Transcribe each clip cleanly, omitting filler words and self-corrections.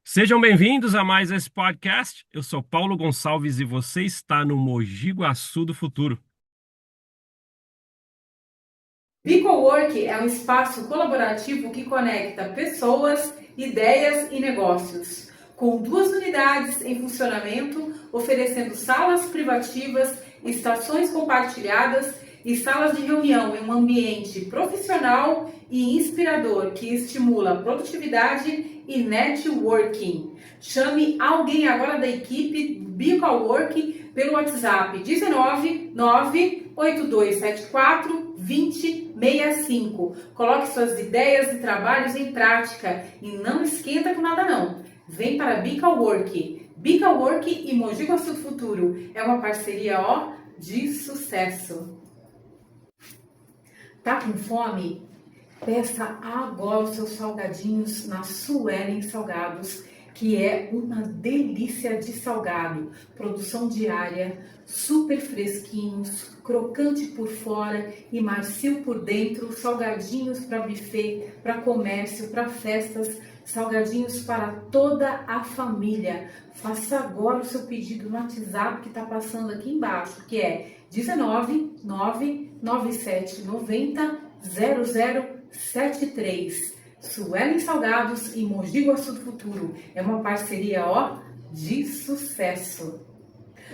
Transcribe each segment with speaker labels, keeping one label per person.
Speaker 1: Sejam bem-vindos a mais esse podcast. Eu sou Paulo Gonçalves e você está no Mogi Guaçu do Futuro.
Speaker 2: BeCowork é um espaço colaborativo que conecta pessoas, ideias e negócios. Com 2 unidades em funcionamento, oferecendo salas privativas, estações compartilhadas e salas de reunião em um ambiente profissional e inspirador que estimula produtividade e networking. Chame alguém agora da equipe BeCowork pelo WhatsApp 19 98274 2065. Coloque suas ideias e trabalhos em prática e não esquenta com nada não. Vem para BeCowork. BeCowork e Mogi Guaçu do Futuro. É uma parceria de sucesso. Tá com fome? Peça agora os seus salgadinhos na Suelen Salgados, que é uma delícia de salgado. Produção diária, super fresquinhos, crocante por fora e macio por dentro. Salgadinhos para buffet, para comércio, para festas. Salgadinhos para toda a família. Faça agora o seu pedido no WhatsApp que está passando aqui embaixo, que é 19 99790 0073. Suelen Salgados e Mogi Guaçu do Futuro. É uma parceria de sucesso.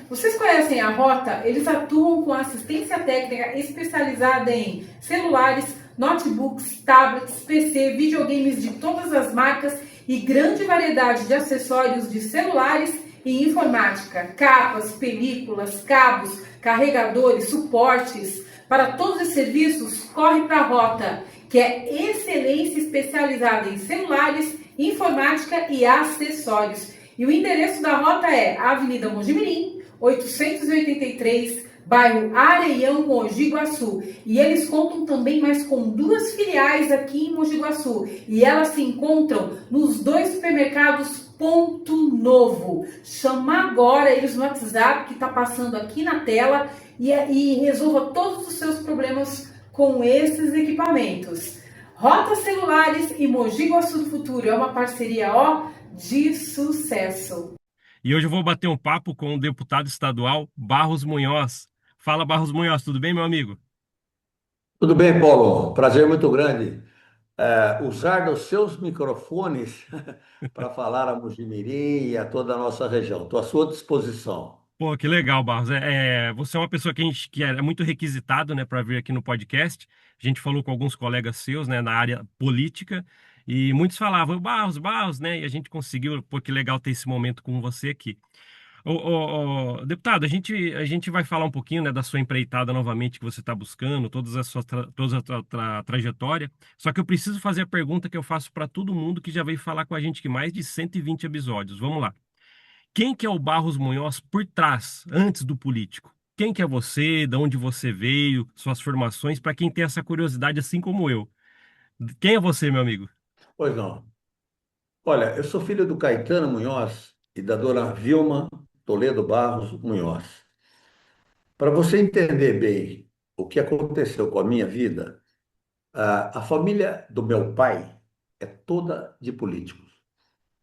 Speaker 2: Vocês conhecem a Rota? Eles atuam com assistência técnica especializada em celulares, notebooks, tablets, PC, videogames de todas as marcas e grande variedade de acessórios de celulares e informática, capas, películas, cabos, carregadores, suportes. Para todos os serviços, corre para a Rota, que é excelência especializada em celulares, informática e acessórios. E o endereço da Rota é Avenida Mogi Mirim, 883, bairro Areião, Mogi Guaçu. E eles contam também mais com 2 filiais aqui em Mogi Guaçu. E elas se encontram nos 2 supermercados Ponto Novo. Chama agora eles no WhatsApp que está passando aqui na tela e resolva todos os seus problemas com esses equipamentos. Rota Celulares e Mogi Guaçu do Futuro é uma parceria de sucesso.
Speaker 1: E hoje eu vou bater um papo com o deputado estadual Barros Munhoz. Fala, Barros Munhoz, tudo bem, meu amigo?
Speaker 3: Tudo bem, Paulo? Prazer muito grande usar dos seus microfones para falar a Mojimirim e a toda a nossa região. Estou à sua disposição.
Speaker 1: Pô, que legal, Barros. Você é uma pessoa que é muito requisitado, né, para vir aqui no podcast. A gente falou com alguns colegas seus, né, na área política, e muitos falavam, Barros, Barros, né, e a gente conseguiu, pô, que legal ter esse momento com você aqui. Deputado, a gente vai falar um pouquinho, né, da sua empreitada novamente que você está buscando, toda a sua trajetória. Só que eu preciso fazer a pergunta que eu faço para todo mundo que já veio falar com a gente que mais de 120 episódios. Vamos lá. Quem que é o Barros Munhoz por trás, antes do político? Quem que é você? De onde você veio? Suas formações? Para quem tem essa curiosidade, assim como eu. Quem é você, meu amigo?
Speaker 3: Pois não. Olha, eu sou filho do Caetano Munhoz e da dona Vilma Toledo Barros Munhoz. Para você entender bem o que aconteceu com a minha vida, a família do meu pai é toda de políticos.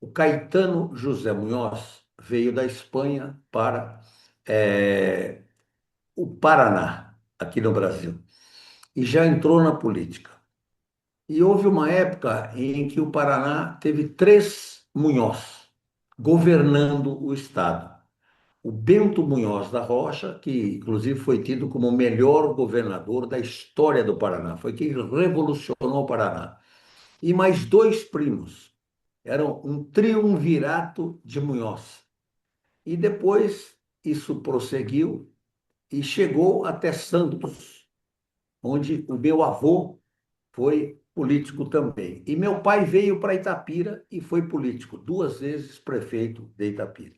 Speaker 3: O Caetano José Munhoz veio da Espanha para eh, o Paraná, aqui no Brasil, e já entrou na política. E houve uma época em que o Paraná teve 3 Munhoz governando o estado. O Bento Munhoz da Rocha, que inclusive foi tido como o melhor governador da história do Paraná, foi quem revolucionou o Paraná. E mais 2 primos, eram um triunvirato de Munhoz. E depois isso prosseguiu e chegou até Santos, onde o meu avô foi político também. E meu pai veio para Itapira e foi político, 2 vezes prefeito de Itapira.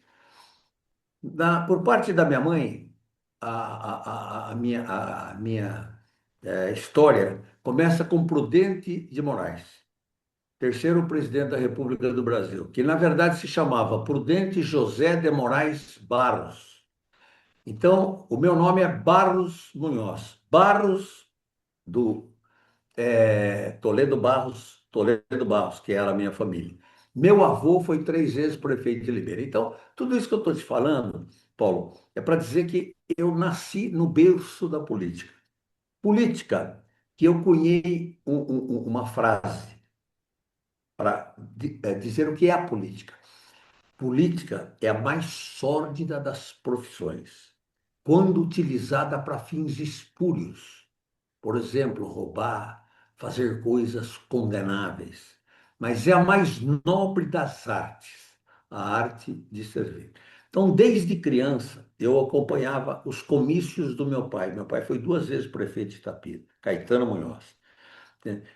Speaker 3: Por parte da minha mãe, a minha história começa com Prudente de Moraes. terceiro presidente da República do Brasil, que na verdade se chamava Prudente José de Moraes Barros. Então, o meu nome é Barros Munhoz. Barros do Toledo Barros, que era a minha família. Meu avô foi 3 vezes prefeito de Limeira. Então, tudo isso que eu estou te falando, Paulo, é para dizer que eu nasci no berço da política. Política, que eu cunhei uma frase para dizer o que é a política. Política é a mais sórdida das profissões, quando utilizada para fins espúrios. Por exemplo, roubar, fazer coisas condenáveis. Mas é a mais nobre das artes, a arte de servir. Então, desde criança, eu acompanhava os comícios do meu pai. Meu pai foi 2 vezes prefeito de Itapira, Caetano Munhoz.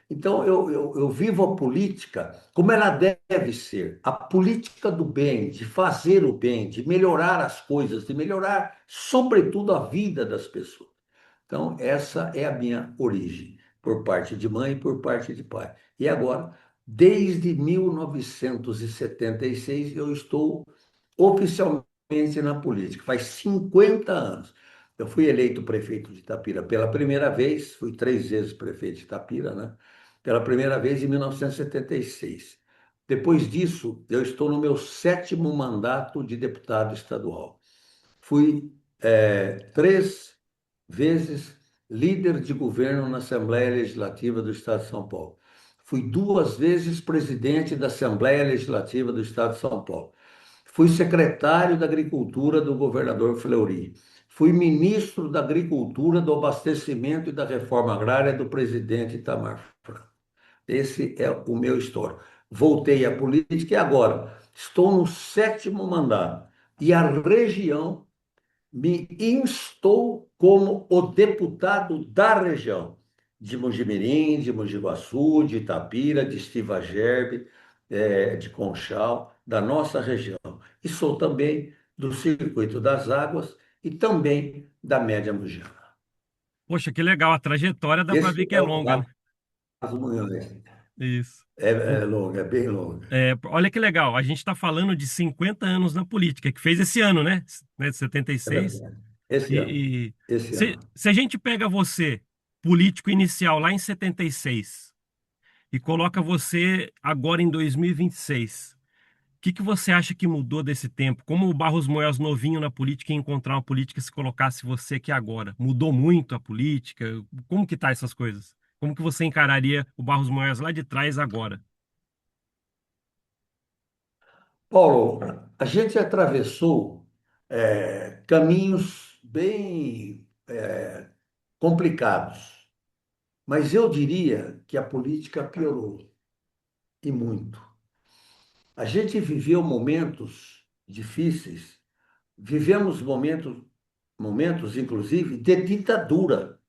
Speaker 3: Então, eu vivo a política como ela deve ser. A política do bem, de fazer o bem, de melhorar as coisas, de melhorar, sobretudo, a vida das pessoas. Então, essa é a minha origem, por parte de mãe e por parte de pai. E agora, desde 1976, eu estou oficialmente na política. Faz 50 anos. Eu fui eleito prefeito de Itapira pela primeira vez, fui 3 vezes prefeito de Itapira, né? Pela primeira vez em 1976. Depois disso, eu estou no meu 7º mandato de deputado estadual. Fui 3 vezes líder de governo na Assembleia Legislativa do Estado de São Paulo. Fui 2 vezes presidente da Assembleia Legislativa do Estado de São Paulo. Fui secretário da Agricultura do governador Fleury. Fui ministro da Agricultura, do Abastecimento e da Reforma Agrária do presidente Itamar Franco. Esse é o meu histórico. Voltei à política e agora estou no 7º mandato. E a região me instou como o deputado da região, de Mojimirim, de Mogi Guaçu, de Itapira, de Estiva Gerbe, de Conchal, da nossa região. E sou também do Circuito das Águas e também da Média Mogiana.
Speaker 1: Poxa, que legal. A trajetória dá para ver
Speaker 3: Esse
Speaker 1: que é
Speaker 3: é o
Speaker 1: longa, né?
Speaker 3: caso Munhoz.
Speaker 1: Isso.
Speaker 3: É longo, é bem longo.
Speaker 1: Olha que legal. A gente está falando de 50 anos na política, que fez esse ano, né? Né, de
Speaker 3: É
Speaker 1: 76.
Speaker 3: verdade. Esse ano.
Speaker 1: E
Speaker 3: Esse ano.
Speaker 1: se a gente pega você, político inicial, lá em 76, e coloca você agora em 2026, o que que você acha que mudou desse tempo? Como o Barros Moyos novinho na política ia encontrar uma política se colocasse você aqui agora? Mudou muito a política? Como que tá essas coisas? Como que você encararia o Barros Moyos lá de trás agora?
Speaker 3: Paulo, a gente atravessou caminhos bem complicados, mas eu diria que a política piorou, e muito. A gente viveu momentos difíceis, vivemos momentos, inclusive, de ditadura.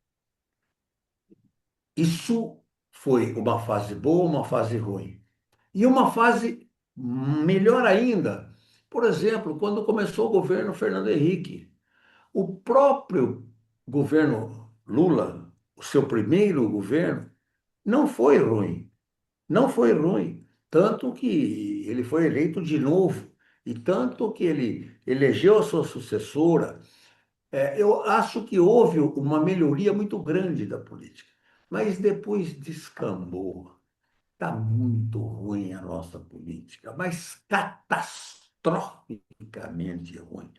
Speaker 3: Isso foi uma fase boa, uma fase ruim. E uma fase melhor ainda, por exemplo, quando começou o governo Fernando Henrique. O próprio governo Lula, o seu primeiro governo, não foi ruim. Não foi ruim. Tanto que ele foi eleito de novo. E tanto que ele elegeu a sua sucessora. Eu acho que houve uma melhoria muito grande da política. Mas depois descambou. Está muito ruim a nossa política, mas catastroficamente ruim.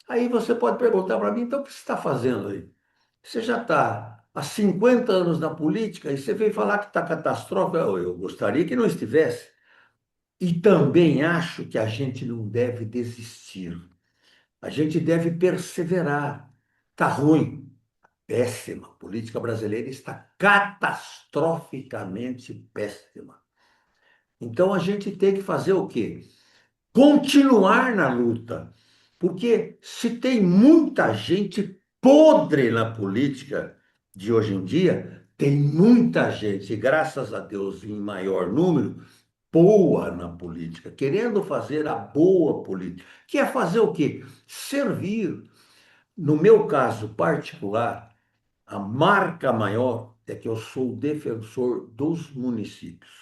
Speaker 3: Aí você pode perguntar para mim, então o que você está fazendo aí? Você já está há 50 anos na política e você veio falar que está catastrófico. Eu gostaria que não estivesse. E também acho que a gente não deve desistir. A gente deve perseverar. Está ruim, péssima. A política brasileira está catastroficamente péssima. Então a gente tem que fazer o quê? Continuar na luta. Porque se tem muita gente podre na política de hoje em dia, tem muita gente, graças a Deus, em maior número, boa na política, querendo fazer a boa política. Que é fazer o quê? Servir. No meu caso particular, a marca maior é que eu sou defensor dos municípios.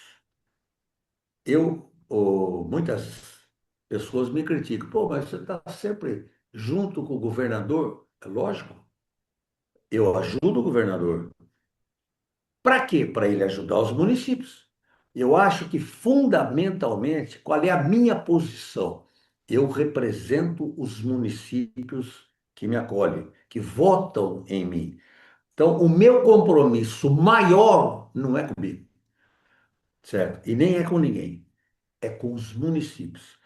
Speaker 3: muitas pessoas me criticam. Pô, mas você está sempre junto com o governador? É lógico, eu ajudo o governador. Para quê? Para ele ajudar os municípios. Eu acho que, fundamentalmente, qual é a minha posição? Eu represento os municípios que me acolhem, que votam em mim. Então, o meu compromisso maior não é comigo, certo? E nem é com ninguém, é com os municípios.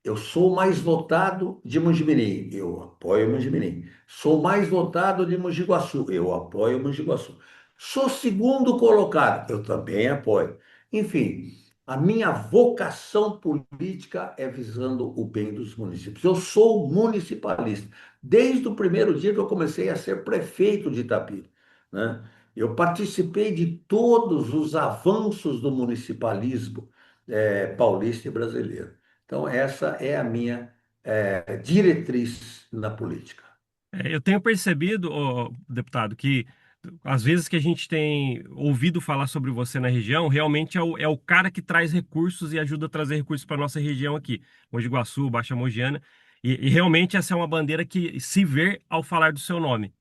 Speaker 3: Eu sou o mais votado de Mogi-mirim, eu apoio Mogi-mirim. Sou o mais votado de Mogi Guaçu, eu apoio Mogi Guaçu. Sou segundo colocado, eu também apoio. Enfim, a minha vocação política é visando o bem dos municípios. Eu sou municipalista. Desde o primeiro dia que eu comecei a ser prefeito de Itapira, né? Eu participei de todos os avanços do municipalismo paulista e brasileiro. Então, essa é a minha diretriz na política.
Speaker 1: Eu tenho percebido, ô, deputado, que às vezes que a gente tem ouvido falar sobre você na região, realmente é o cara que traz recursos e ajuda a trazer recursos para nossa região aqui, Mogi Guaçu, Baixa Mogiana, e realmente essa é uma bandeira que se vê ao falar do seu nome,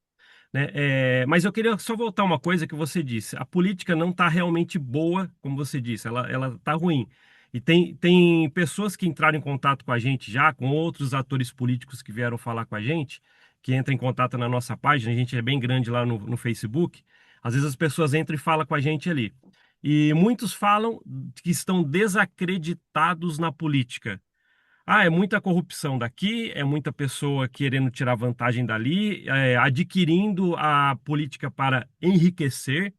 Speaker 1: né? Mas eu queria só voltar uma coisa que você disse. A política não está realmente boa, como você disse, ela está ruim. E tem pessoas que entraram em contato com a gente já, com outros atores políticos que vieram falar com a gente, que entram em contato na nossa página, a gente é bem grande lá no Facebook. Às vezes as pessoas entram e falam com a gente ali. E muitos falam que estão desacreditados na política. Ah, é muita corrupção daqui, é muita pessoa querendo tirar vantagem dali, adquirindo a política para enriquecer.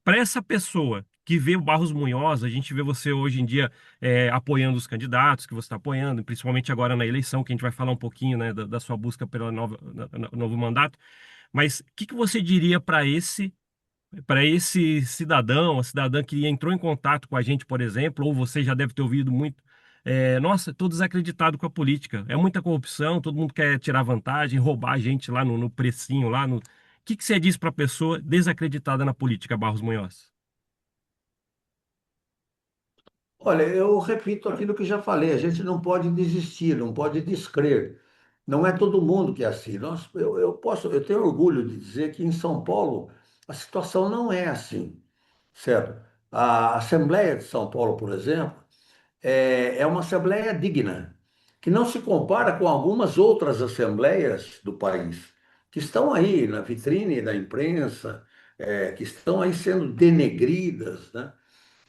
Speaker 1: Para essa pessoa que vê o Barros Munhoz, a gente vê você hoje em dia apoiando os candidatos que você está apoiando, principalmente agora na eleição, que a gente vai falar um pouquinho, né, da sua busca pelo novo mandato. Mas o que você diria para esse cidadão, a cidadã que entrou em contato com a gente, por exemplo, ou você já deve ter ouvido muito, nossa, estou desacreditado com a política, é muita corrupção, todo mundo quer tirar vantagem, roubar a gente lá no precinho, lá no... O que você diz para a pessoa desacreditada na política, Barros Munhoz?
Speaker 3: Olha, eu repito aquilo que já falei, a gente não pode desistir, não pode descrer. Não é todo mundo que é assim. Eu tenho orgulho de dizer que em São Paulo a situação não é assim, certo? A Assembleia de São Paulo, por exemplo, é uma assembleia digna, que não se compara com algumas outras assembleias do país, que estão aí na vitrine da imprensa, que estão aí sendo denegridas, né?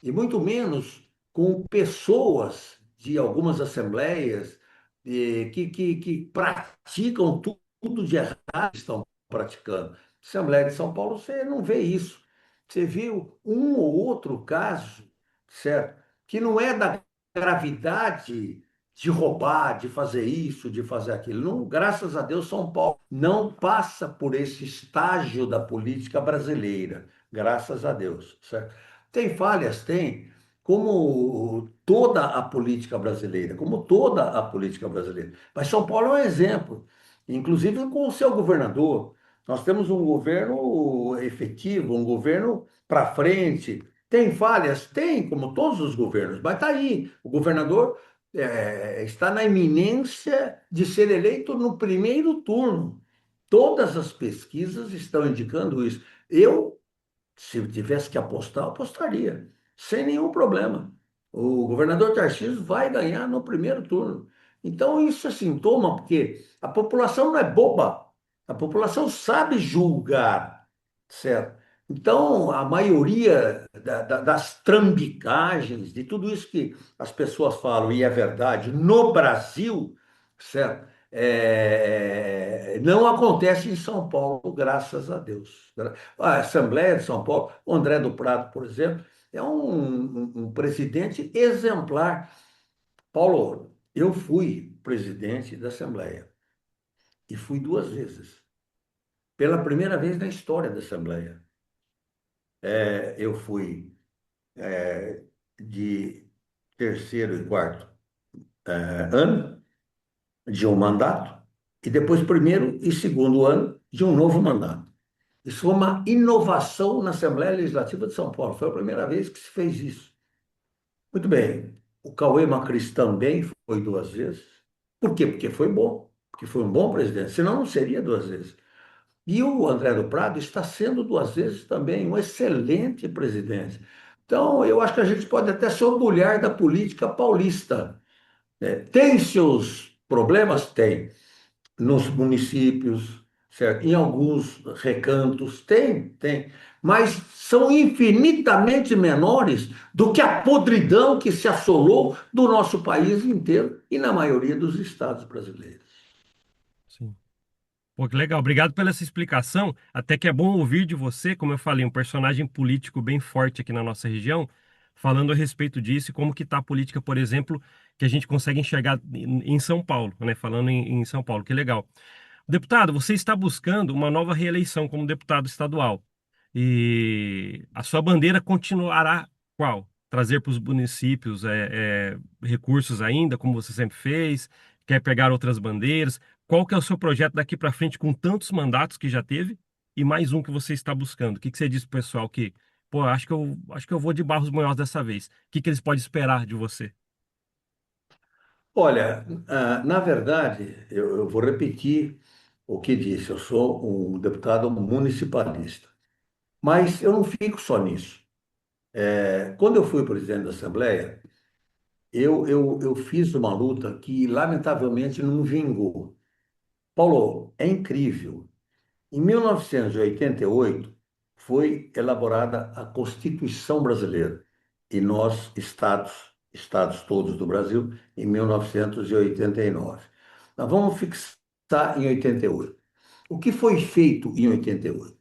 Speaker 3: E muito menos com pessoas de algumas assembleias que praticam tudo de errado que estão praticando. Assembleia de São Paulo, você não vê isso. Você viu um ou outro caso, certo? Que não é da gravidade de roubar, de fazer isso, de fazer aquilo. Não, graças a Deus, São Paulo não passa por esse estágio da política brasileira. Graças a Deus, certo? Tem falhas, tem, como toda a política brasileira, como toda a política brasileira. Mas São Paulo é um exemplo, inclusive com o seu governador. Nós temos um governo efetivo, um governo para frente. Tem falhas? Tem, como todos os governos, mas está aí. O governador está na iminência de ser eleito no primeiro turno. Todas as pesquisas estão indicando isso. Eu se eu tivesse que apostar, eu apostaria, sem nenhum problema. O governador Tarcísio vai ganhar no primeiro turno. Então, isso é sintoma, porque a população não é boba, a população sabe julgar, certo? Então, a maioria das trambicagens, de tudo isso que as pessoas falam, e é verdade, no Brasil, certo? Não acontece em São Paulo, graças a Deus. A Assembleia de São Paulo, o André do Prado, por exemplo, é um presidente exemplar. Paulo, eu fui presidente da Assembleia e fui duas vezes. Pela primeira vez na história da Assembleia. Eu fui de terceiro e quarto ano de um mandato e depois primeiro e segundo ano de um novo mandato. Isso foi uma inovação na Assembleia Legislativa de São Paulo. Foi a primeira vez que se fez isso. Muito bem. O Cauê Macris também foi duas vezes. Por quê? Porque foi bom, porque foi um bom presidente, senão não seria duas vezes. E o André do Prado está sendo duas vezes também um excelente presidente. Então, eu acho que a gente pode até se orgulhar da política paulista. Tem seus problemas? Tem. Nos municípios, certo? Em alguns recantos, tem. Mas são infinitamente menores do que a podridão que se assolou do nosso país inteiro e na maioria dos estados brasileiros.
Speaker 1: Sim. Pô, que legal. Obrigado pela essa explicação. Até que é bom ouvir de você, como eu falei, um personagem político bem forte aqui na nossa região, falando a respeito disso e como que está a política, por exemplo, que a gente consegue enxergar em São Paulo, né? Falando em São Paulo, que legal. Deputado, você está buscando uma nova reeleição como deputado estadual. E a sua bandeira continuará qual? Trazer para os municípios recursos ainda, como você sempre fez? Quer pegar outras bandeiras? Qual que é o seu projeto daqui para frente com tantos mandatos que já teve e mais um que você está buscando? O que que você diz pro pessoal que, pô, acho que eu vou de Barros Munhoz dessa vez. O que que eles podem esperar de você?
Speaker 3: Olha, na verdade, eu vou repetir o que disse. Eu sou um deputado municipalista, mas eu não fico só nisso. Quando eu fui presidente da Assembleia, eu fiz uma luta que, lamentavelmente, não vingou. Paulo, é incrível. Em 1988, foi elaborada a Constituição Brasileira e nós, estados todos do Brasil, em 1989. Nós vamos fixar em 88. O que foi feito em 88?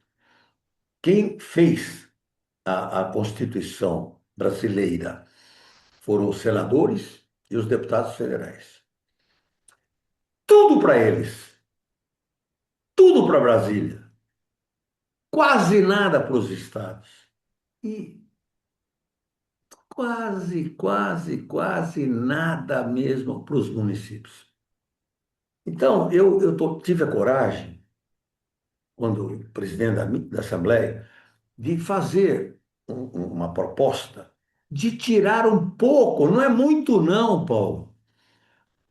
Speaker 3: Quem fez a Constituição Brasileira foram os senadores e os deputados federais. Tudo para eles, tudo para Brasília, quase nada para os estados. E quase nada mesmo para os municípios. Então, tive a coragem, quando presidente da Assembleia, de fazer uma proposta de tirar um pouco, não é muito não, Paulo,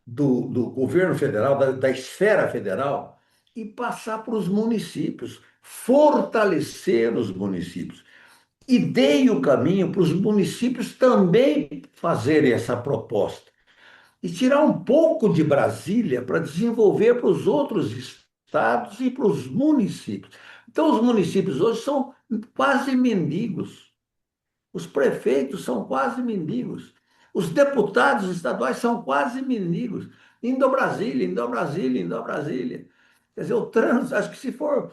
Speaker 3: do governo federal, da esfera federal, e passar para os municípios, fortalecer os municípios. E dei o caminho para os municípios também fazerem essa proposta e tirar um pouco de Brasília para desenvolver para os outros estados e para os municípios. Então, os municípios hoje são quase mendigos. Os prefeitos são quase mendigos. Os deputados estaduais são quase mendigos. Indo a Brasília, indo a Brasília, indo a Brasília. Quer dizer, o trânsito, acho que se for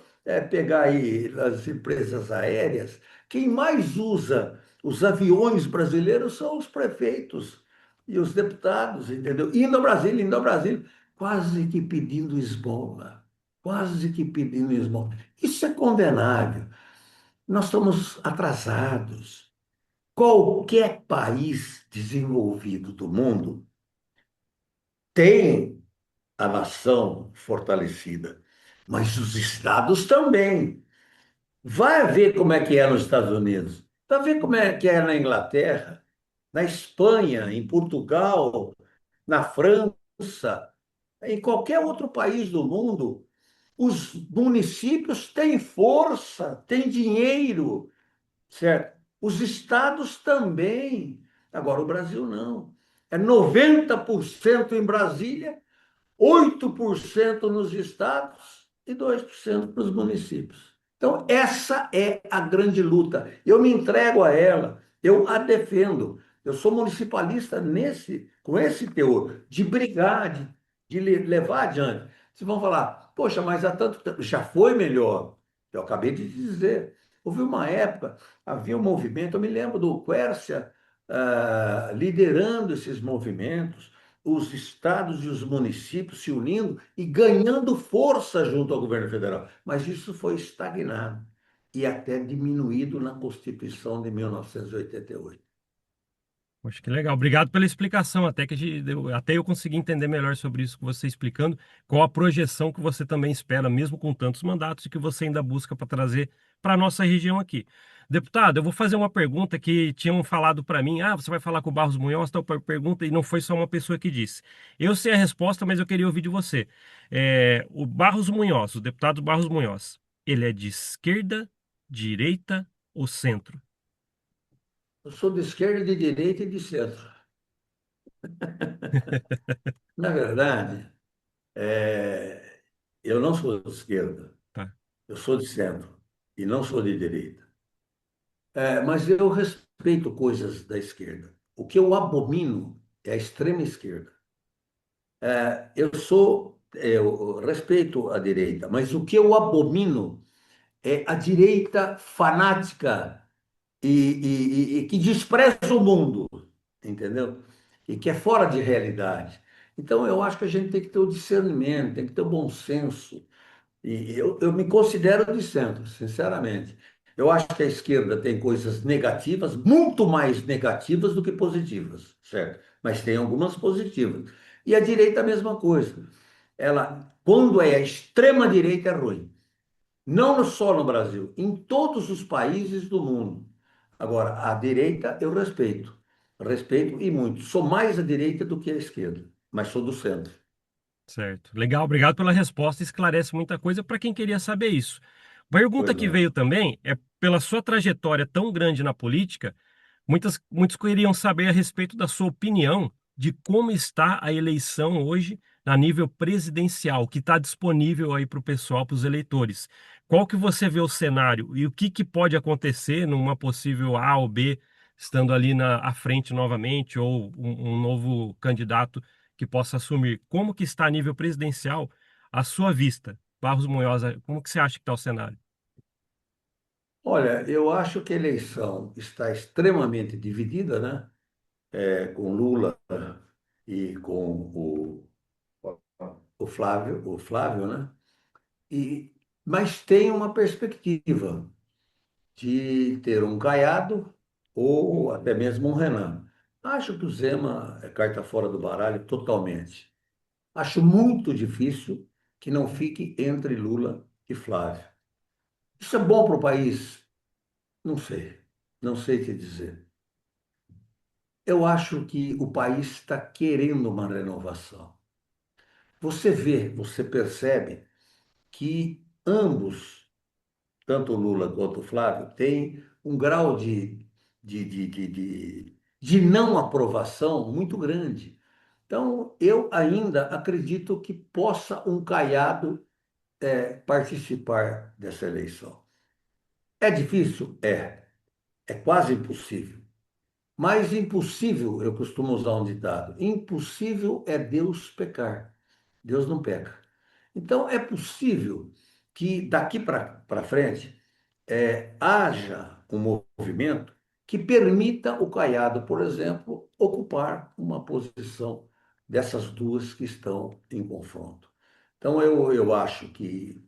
Speaker 3: pegar aí as empresas aéreas, quem mais usa os aviões brasileiros são os prefeitos e os deputados, entendeu? Indo a Brasília, quase que pedindo esmola, quase que pedindo esmola. Isso é condenável. Nós estamos atrasados. Qualquer país desenvolvido do mundo tem a nação fortalecida, mas os estados também. Vai ver como é que é nos Estados Unidos, vai ver como é que é na Inglaterra, na Espanha, em Portugal, na França, em qualquer outro país do mundo. Os municípios têm força, têm dinheiro, certo? Os estados também. Agora, o Brasil não. É 90% em Brasília, 8% nos estados e 2% para os municípios. Então, essa é a grande luta. Eu me entrego a ela, eu a defendo. Eu sou municipalista com esse teor, de brigar, de levar adiante. Vocês vão falar, poxa, mas há tanto tempo, já foi melhor. Eu acabei de dizer. Houve uma época, havia um movimento, eu me lembro do Quércia liderando esses movimentos, os estados e os municípios se unindo e ganhando força junto ao governo federal. Mas isso foi estagnado e até diminuído na Constituição de 1988.
Speaker 1: Poxa, que legal. Obrigado pela explicação. Até eu consegui entender melhor sobre isso que você explicando, qual a projeção que você também espera, mesmo com tantos mandatos, e que você ainda busca para trazer para a nossa região aqui. Deputado, eu vou fazer uma pergunta que tinham falado para mim. Ah, você vai falar com o Barros Munhoz, tal pergunta, e não foi só uma pessoa que disse. Eu sei a resposta, mas eu queria ouvir de você. O Barros Munhoz, o deputado Barros Munhoz, ele é de esquerda, direita ou centro?
Speaker 3: Eu sou de esquerda, de direita e de centro. Na verdade, é, eu não sou de esquerda,
Speaker 1: Tá,
Speaker 3: eu sou de centro e não sou de direita. Mas eu respeito coisas da esquerda. O que eu abomino é a extrema esquerda. Eu respeito a direita, mas o que eu abomino é a direita fanática e que despreza o mundo, entendeu? E que é fora de realidade. Então, eu acho que a gente tem que ter o discernimento, tem que ter o bom senso. E eu me considero de centro, sinceramente. Eu acho que a esquerda tem coisas negativas, muito mais negativas do que positivas, certo? Mas tem algumas positivas. E a direita, a mesma coisa. Ela, quando é a extrema direita, é ruim. Não só no Brasil, em todos os países do mundo. Agora, a direita eu respeito. Respeito e muito. Sou mais à direita do que à esquerda, mas sou do centro.
Speaker 1: certo. Legal, obrigado pela resposta. Esclarece muita coisa para quem queria saber isso. Pergunta
Speaker 3: Pois
Speaker 1: que
Speaker 3: não.
Speaker 1: veio também é pela sua trajetória tão grande na política. Muitos queriam saber a respeito da sua opinião de como está a eleição hoje a nível presidencial, que está disponível aí para o pessoal, para os eleitores. Qual que você vê o cenário e o que, que pode acontecer numa possível A ou B, estando ali à frente novamente, ou um novo candidato que possa assumir? Como que está a nível presidencial à sua vista? Barros Munhoz, como que você acha que está o cenário?
Speaker 3: Olha, eu acho que a eleição está extremamente dividida, né? Com Lula e com o Flávio, né? Mas tem uma perspectiva de ter um Caiado ou até mesmo um Renan. Acho que o Zema é carta fora do baralho totalmente. Acho muito difícil que não fique entre Lula e Flávio. Isso é bom para o país? Não sei. Não sei te dizer. Eu acho que o país está querendo uma renovação. Você vê, você percebe que ambos, tanto o Lula quanto o Flávio, têm um grau de não aprovação muito grande. Então, eu ainda acredito que possa um Caiado participar dessa eleição. É difícil? É. É quase impossível. Mas impossível, eu costumo usar um ditado: impossível é Deus pecar. Deus não peca. Então, é possível que daqui para frente haja um movimento que permita o Caiado, por exemplo, ocupar uma posição dessas duas que estão em confronto. Então, eu acho que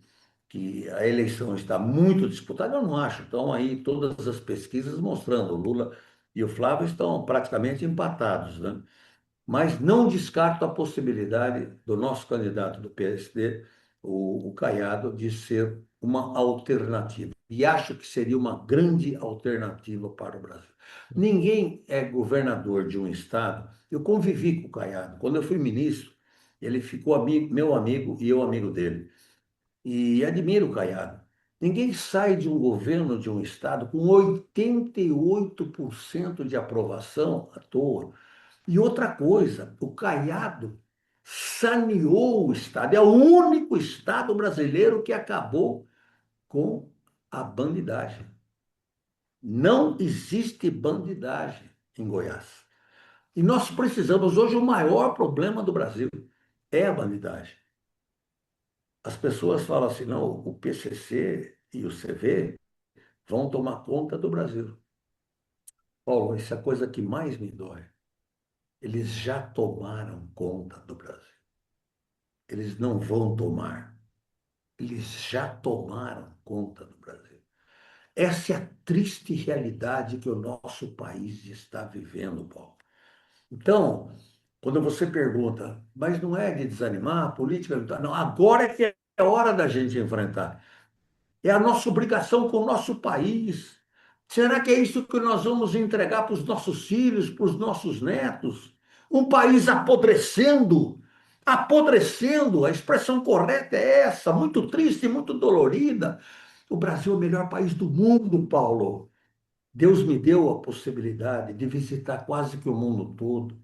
Speaker 3: a eleição está muito disputada. Eu não acho. Estão aí todas as pesquisas mostrando. O Lula e o Flávio estão praticamente empatados, né? Mas não descarto a possibilidade do nosso candidato do PSD, o Caiado, de ser uma alternativa. E acho que seria uma grande alternativa para o Brasil. Ninguém é governador de um estado. Eu convivi com o Caiado. Quando eu fui ministro, ele ficou meu amigo e eu amigo dele. E admiro o Caiado. Ninguém sai de um governo de um estado com 88% de aprovação à toa. E outra coisa, o Caiado saneou o Estado. É o único Estado brasileiro que acabou com a bandidagem. Não existe bandidagem em Goiás. E nós precisamos, hoje, o maior problema do Brasil é a bandidagem. As pessoas falam assim, não, o PCC e o CV vão tomar conta do Brasil. Paulo, isso é a coisa que mais me dói. Eles já tomaram conta do Brasil. Eles não vão tomar. Eles já tomaram conta do Brasil. Essa é a triste realidade que o nosso país está vivendo, Paulo. Então, quando você pergunta, mas não é de desanimar, a política não está. Não, agora é que é hora da gente enfrentar. É a nossa obrigação com o nosso país. Será que é isso que nós vamos entregar para os nossos filhos, para os nossos netos? Um país apodrecendo, apodrecendo, a expressão correta é essa, muito triste, muito dolorida. O Brasil é o melhor país do mundo, Paulo. Deus me deu a possibilidade de visitar quase que o mundo todo.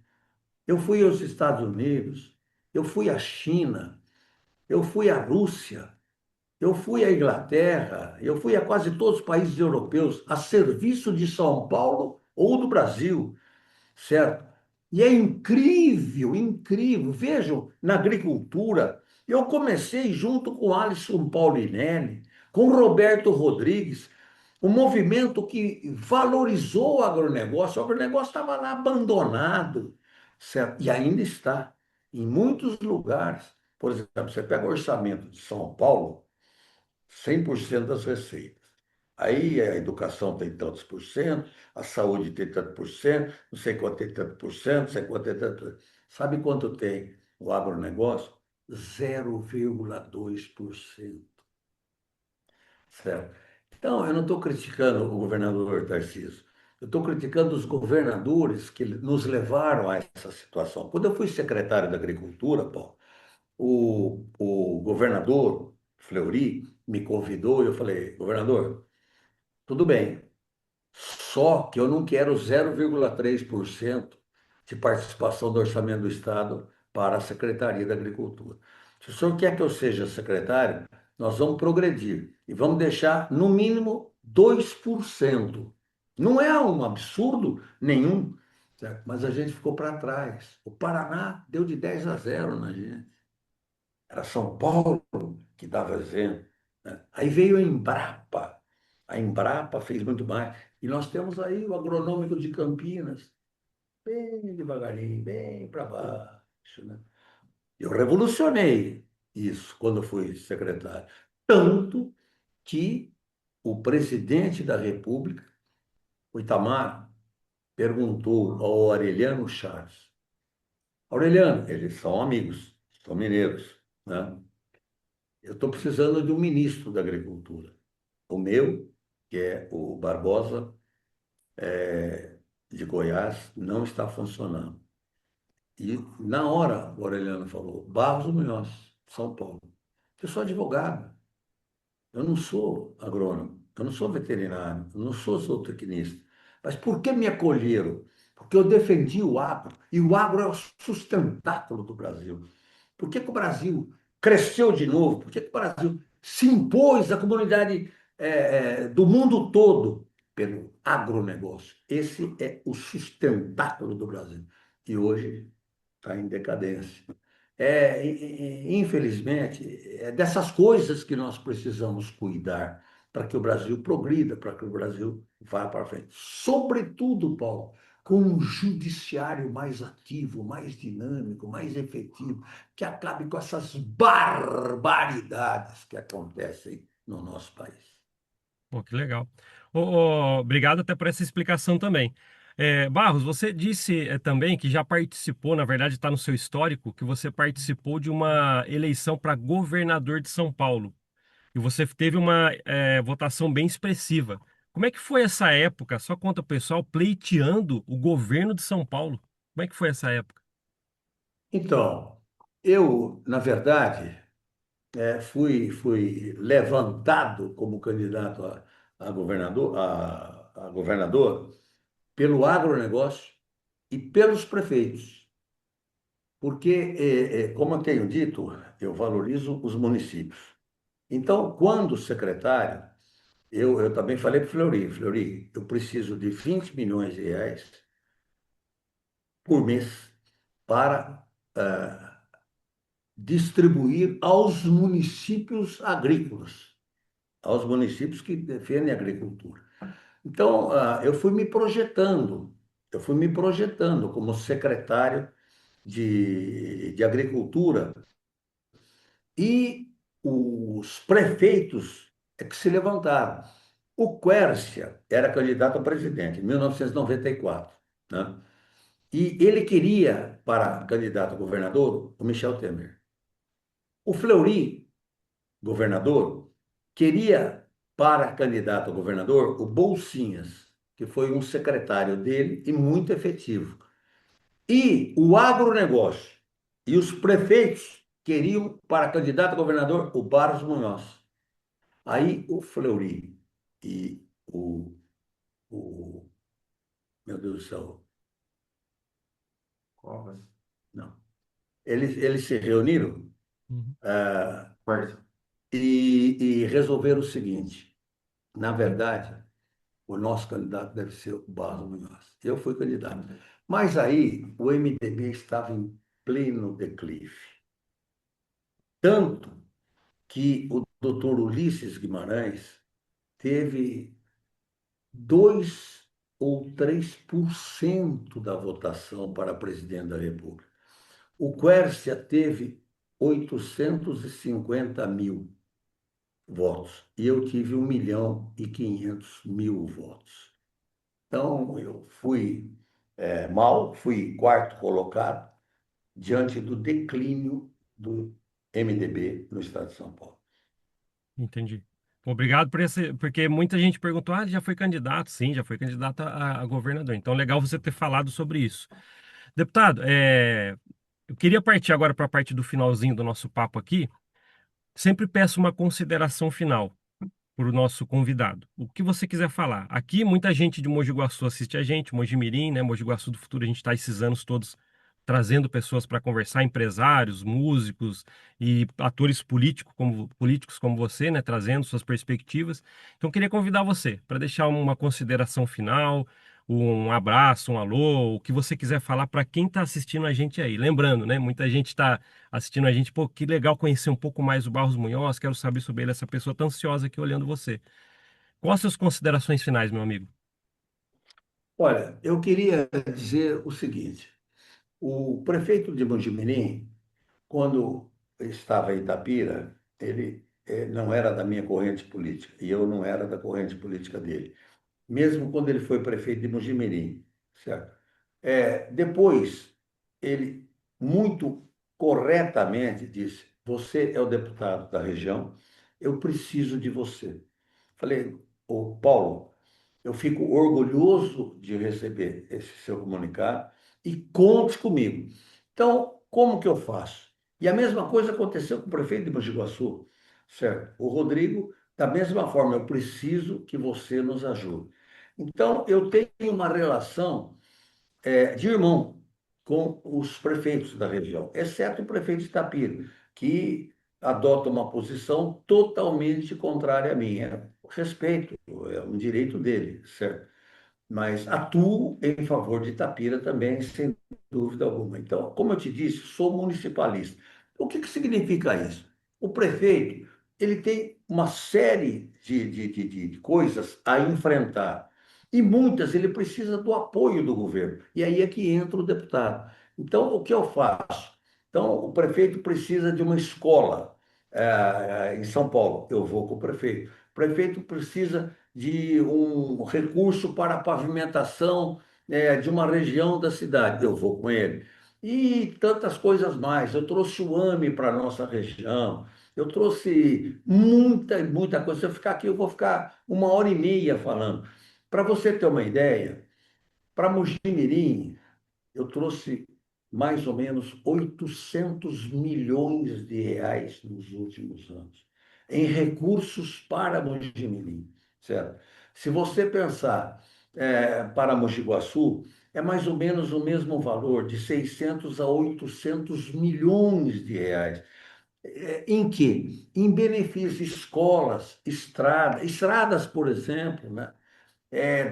Speaker 3: Eu fui aos Estados Unidos, eu fui à China, eu fui à Rússia, eu fui à Inglaterra, eu fui a quase todos os países europeus a serviço de São Paulo ou do Brasil, certo? E é incrível, incrível. Vejam, na agricultura, eu comecei junto com Alisson Paulinelli, com Roberto Rodrigues, um movimento que valorizou o agronegócio. O agronegócio estava lá abandonado, certo? E ainda está em muitos lugares. Por exemplo, você pega o orçamento de São Paulo, 100% das receitas. Aí a educação tem tantos por cento, a saúde tem tanto por cento, não sei quanto tem tanto por cento, não sei quanto tem tanto por cento. Sabe quanto tem o agronegócio? 0,2%. Certo? Então, eu não estou criticando o governador Tarcísio. Eu estou criticando os governadores que nos levaram a essa situação. Quando eu fui secretário da Agricultura, Paulo, o governador Fleury me convidou e eu falei, governador, tudo bem, só que eu não quero 0,3% de participação do orçamento do Estado para a Secretaria da Agricultura. Se o senhor quer que eu seja secretário, nós vamos progredir e vamos deixar no mínimo 2%. Não é um absurdo nenhum, certo? Mas a gente ficou para trás. O Paraná deu de 10-0 na gente. Era São Paulo que dava exemplo, né? Aí veio a Embrapa. A Embrapa fez muito mais. E nós temos aí o agronômico de Campinas, bem devagarinho, bem para baixo, né? Eu revolucionei isso quando fui secretário. Tanto que o presidente da República, o Itamar, perguntou ao Aureliano Chaves. Aureliano, eles são amigos, são mineiros, né? Eu estou precisando de um ministro da Agricultura. O meu, que é o Barbosa, de Goiás, não está funcionando. E na hora, o Aureliano falou, Barros Munhoz, São Paulo. Eu sou advogado, eu não sou agrônomo, eu não sou veterinário, eu não sou zootecnista. Mas por que me acolheram? Porque eu defendi o agro, e o agro é o sustentáculo do Brasil. Por que que o Brasil cresceu de novo? Por que que o Brasil se impôs à comunidade do mundo todo pelo agronegócio? Esse é o sustentáculo do Brasil. E hoje está em decadência. Infelizmente, é dessas coisas que nós precisamos cuidar para que o Brasil progrida, para que o Brasil vá para frente. Sobretudo, Paulo, com um judiciário mais ativo, mais dinâmico, mais efetivo, que acabe com essas barbaridades que acontecem no nosso país.
Speaker 1: Pô, que legal. Obrigado até por essa explicação também. Barros, você disse também que já participou, na verdade está no seu histórico, que você participou de uma eleição para governador de São Paulo. E você teve uma votação bem expressiva. Como é que foi essa época? Só conta o pessoal pleiteando o governo de São Paulo. Como é que foi essa época?
Speaker 3: Então, eu, na verdade, fui levantado como candidato a governador pelo agronegócio e pelos prefeitos. Porque, como eu tenho dito, eu valorizo os municípios. Então, quando secretário, eu também falei para o Fleury, Fleury, eu preciso de 20 milhões de reais por mês para distribuir aos municípios agrícolas, aos municípios que defendem a agricultura. Então, eu fui me projetando como secretário de Agricultura e os prefeitos é que se levantaram. O Quércia era candidato a presidente em 1994, né? E ele queria, para candidato a governador, o Michel Temer. O Fleury, governador, queria para candidato a governador o Bolsinhas, que foi um secretário dele e muito efetivo. E o agronegócio e os prefeitos queriam para candidato a governador o Barros Munhoz. Aí o Fleury e o meu Deus do céu,
Speaker 4: Covas.
Speaker 3: não. Eles se reuniram
Speaker 1: Uhum.
Speaker 4: Quarto.
Speaker 3: e resolveram o seguinte: na verdade, o nosso candidato deve ser o Barros Munhoz. Eu fui candidato. Mas aí o MDB estava em pleno declive. Tanto que o doutor Ulisses Guimarães teve 2 ou 3% da votação para presidente da República. O Quércia teve 850 mil votos e eu tive 1.500.000 votos. Então, eu fui mal, fui quarto colocado diante do declínio do MDB no estado de São Paulo.
Speaker 1: Entendi. Obrigado por esse, porque muita gente perguntou, ele já foi candidato? Sim, já foi candidato a governador. Então, legal você ter falado sobre isso. Deputado, eu queria partir agora para a parte do finalzinho do nosso papo aqui. Sempre peço uma consideração final para o nosso convidado. O que você quiser falar. Aqui, muita gente de Mogi Guaçu assiste a gente, Mojimirim, né? Mogi Guaçu do Futuro, a gente está esses anos todos trazendo pessoas para conversar, empresários, músicos e atores políticos como você, né? Trazendo suas perspectivas. Então, eu queria convidar você para deixar uma consideração final, um abraço, um alô, o que você quiser falar para quem está assistindo a gente aí. Lembrando, né? Muita gente está assistindo a gente, pô, que legal conhecer um pouco mais o Barros Munhoz, quero saber sobre ele, essa pessoa tão ansiosa aqui olhando você. Quais as suas considerações finais, meu amigo?
Speaker 3: Olha, eu queria dizer o seguinte: o prefeito de Mojimirim, quando estava em Itapira, ele não era da minha corrente política e eu não era da corrente política dele, mesmo quando ele foi prefeito de Mojimirim, certo? Depois, ele muito corretamente disse: Você é o deputado da região, eu preciso de você. Falei: Ô Paulo, eu fico orgulhoso de receber esse seu comunicado e conte comigo. Então, como que eu faço? E a mesma coisa aconteceu com o prefeito de Mogi Guaçu, certo? O Rodrigo, da mesma forma, eu preciso que você nos ajude. Então, eu tenho uma relação de irmão com os prefeitos da região, exceto o prefeito de Itapira, que adota uma posição totalmente contrária à minha. Respeito, é um direito dele, certo? Mas atuo em favor de Itapira também, sem dúvida alguma. Então, como eu te disse, sou municipalista. O que que significa isso? O prefeito, ele tem uma série de coisas a enfrentar, e muitas ele precisa do apoio do governo. E aí é que entra o deputado. Então, o que eu faço? Então, o prefeito precisa de uma escola em São Paulo. Eu vou com o prefeito. O prefeito precisa de um recurso para a pavimentação de uma região da cidade. Eu vou com ele. E tantas coisas mais. Eu trouxe o AME para a nossa região. Eu trouxe muita coisa. Se eu ficar aqui, eu vou ficar 1 hora e meia falando. Para você ter uma ideia, para Mojimirim, eu trouxe mais ou menos 800 milhões de reais nos últimos anos, em recursos para Mojimirim, certo? Se você pensar para Mogi Guaçu, é mais ou menos o mesmo valor, de 600 a 800 milhões de reais. Em que? Em benefício de escolas, estradas, por exemplo, né?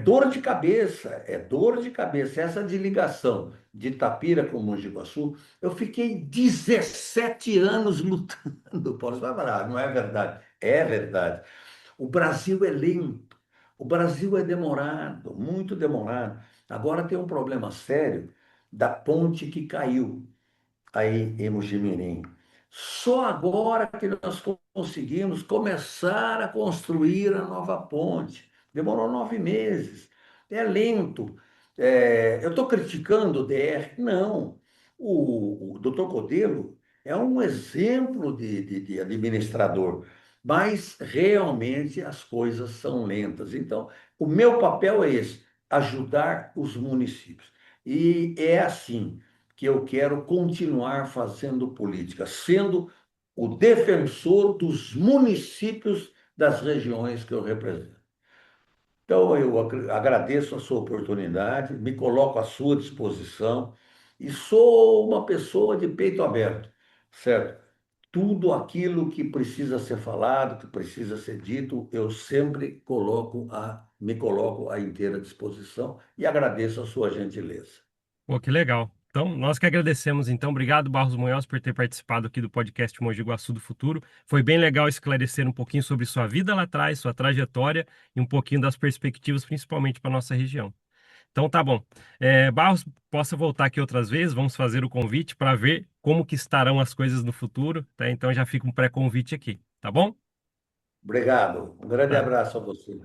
Speaker 3: Dor de cabeça, é dor de cabeça. Essa de ligação de Itapira com Mogi Guaçu, eu fiquei 17 anos lutando. Posso falar, não é verdade? É verdade. O Brasil é lento, o Brasil é demorado, muito demorado. Agora tem um problema sério da ponte que caiu aí em Mojimirim. Só agora que nós conseguimos começar a construir a nova ponte. Demorou 9 meses. É lento. Eu estou criticando o DR? Não. O doutor Codelo é um exemplo de administrador. mas realmente as coisas são lentas. Então, o meu papel é esse, ajudar os municípios. E é assim que eu quero continuar fazendo política, sendo o defensor dos municípios das regiões que eu represento. Então, eu agradeço a sua oportunidade, me coloco à sua disposição e sou uma pessoa de peito aberto, certo? Tudo aquilo que precisa ser falado, que precisa ser dito, eu sempre me coloco à inteira disposição e agradeço a sua gentileza.
Speaker 1: Pô, que legal. Então, nós que agradecemos, então. Obrigado, Barros Munhoz, por ter participado aqui do podcast Mogi Guaçu do Futuro. Foi bem legal esclarecer um pouquinho sobre sua vida lá atrás, sua trajetória e um pouquinho das perspectivas, principalmente para nossa região. Então, tá bom. Barros, possa voltar aqui outras vezes, vamos fazer o convite para ver como que estarão as coisas no futuro, tá? Então, já fica um pré-convite aqui, tá bom?
Speaker 3: Obrigado. Um grande
Speaker 1: Tá.
Speaker 3: abraço a você.